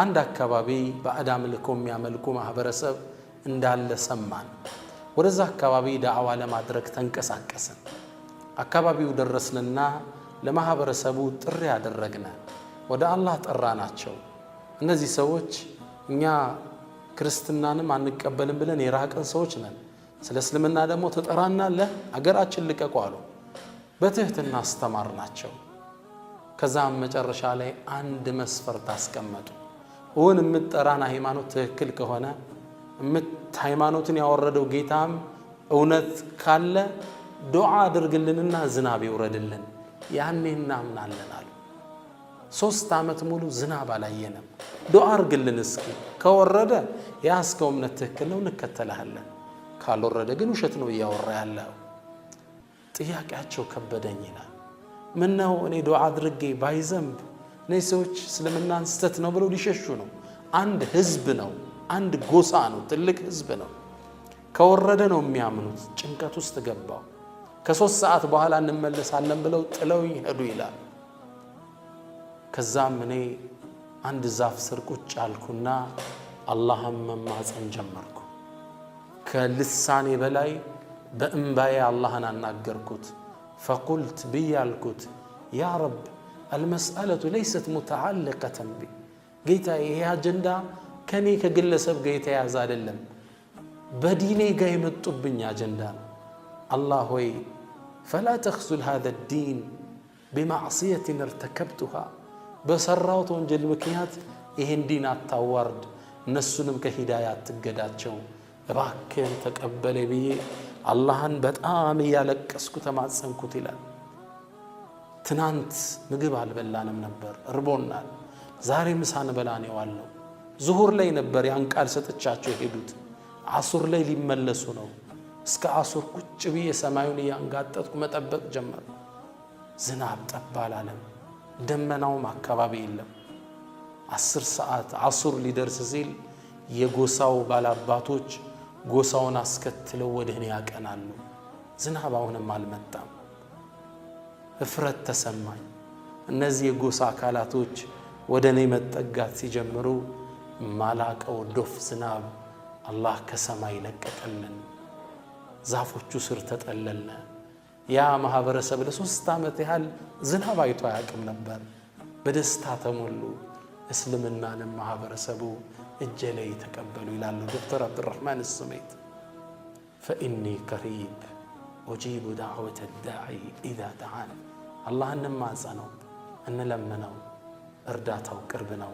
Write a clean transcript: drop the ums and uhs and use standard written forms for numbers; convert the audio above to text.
አንድ አካባቢ በአዳም ልኮም ያመልኩ ማህበረሰብ እንዳለ ሰማን ወደዛ አካባቢ ዳዕዋ ለማድረግ ተንቀሳቀስን አካባቢው ደረስንና ለማህበረሰቡ ጥሪ ያደረግነ ወደ አላህ ጠራናቸው እነዚህ ሰዎች እኛ ክርስትናንም አንቀበልም ብለን የራቀን ሰዎች ነን ስለ እስልምና ደግሞ ተጠራናለህ አገራችን ልቀቁ አሉ በትህትና አስተማርናቸው ከዛም መጨረሻ ላይ አንድ መስፈርት አስቀመጡ ወን የምትጠራና ሃይማኖት ትክክል ከሆነ ሃይማኖትን ያወረደው ጌታም እውነት ካለ ዱዓ አድርግልንና ዝናብ ይውረድልን ያኔ እናምናለን አሉ 3 ዓመት ሙሉ ዝናብ አላየንም ዱዓ አድርግልን እስኪ ከወረደ ያስከው እምነት ትክክል ነው እንከተልሃለን ካልወረደ ግን ውሸት ነው ያወራ ያለው ጥያቄያቸው ከበደኝ ይላል ምን ነው እኔ ዱዓ አድርጌ ባይዘንብ ነይሶች እስልምናን ስተት ነው ብለው ሊሸሹ ነው አንድ ህዝብ ነው አንድ ጎሳ ነው ትልቅ ህዝብ ነው ከወረደ ነው የሚያምኑት ጭንቀት ውስጥ ገባው ከ3 ሰዓት በኋላ እንመለሳለን ብለው ጥለው ይሄዱ ይላል ከዛም እኔ አንድ ዛፍ ስር ቁጭ አልኩና አላህን መማፀን ጀመርኩ ከልሳኔ በላይ በእንባዬ አላህን አናገርኩት فقلت بيالكت يا رب المسألة ليست متعلقة بي قيتا يا جندا كني كجلسب قيتا يا زادلم بديني قايم الطبن يا جندا الله وي فلا تخذل هذا الدين بمعصية ارتكبتها بسراوت وانجل مكيات ይሄን ዲን አታዋርድ እነሱንም ከሂዳያት ትገዳቸው እባክህን ተቀበለ ብዬ አላህን በጣም ያለቀስኩ ተማጸንኩት ይላል ትናንት ምግብ አልበላንም ነበር እርቦናል ዛሬ ምሳን በላን ይዋለው ዙሁር ላይ ነበር ያን ቃል ሰጥቻቸው ሄዱት አሱር ላይ ሊመለሱ ነው እስከ አሱር ቁጭ ብዬ ሰማዩን ያንጋጠጥኩ መጠበቅ ጀመርኩ ዝናብ ጠባላለም ደመናውም አካባቢ የለም 10 ሰዓት አሱር ሊደርስ ሲል የጎሳው ባላባቶች ጎሳውን አስከትለው ወደኔ ያቀናሉ ዝናብ አሁንም አልመጣም እፍረት ተሰማኝ እነዚህ የጎሳ አካላቶች ወደኔ መጠጋት ሲጀምሩ ማላቀው ዶፍ ዝናብ አላህ ከሰማይ ለቀቀልን ዛፎቹ ስር ተጠለልነ ያ ማህበረሰብ ለ3 ዓመት ያህል ዝናብ አይቶ ያቅም ነበር በደስታ ተሞሉ እስልምናን ማህበረሰቡ እጀለይ ተቀበሉ ይላሉ ዶክተር አብዱራህማን السميت فإني قريب أجيب دعوة الداعي إذا دعان الله نمازنو أن لمننو እርዳታው ቅርብ ነው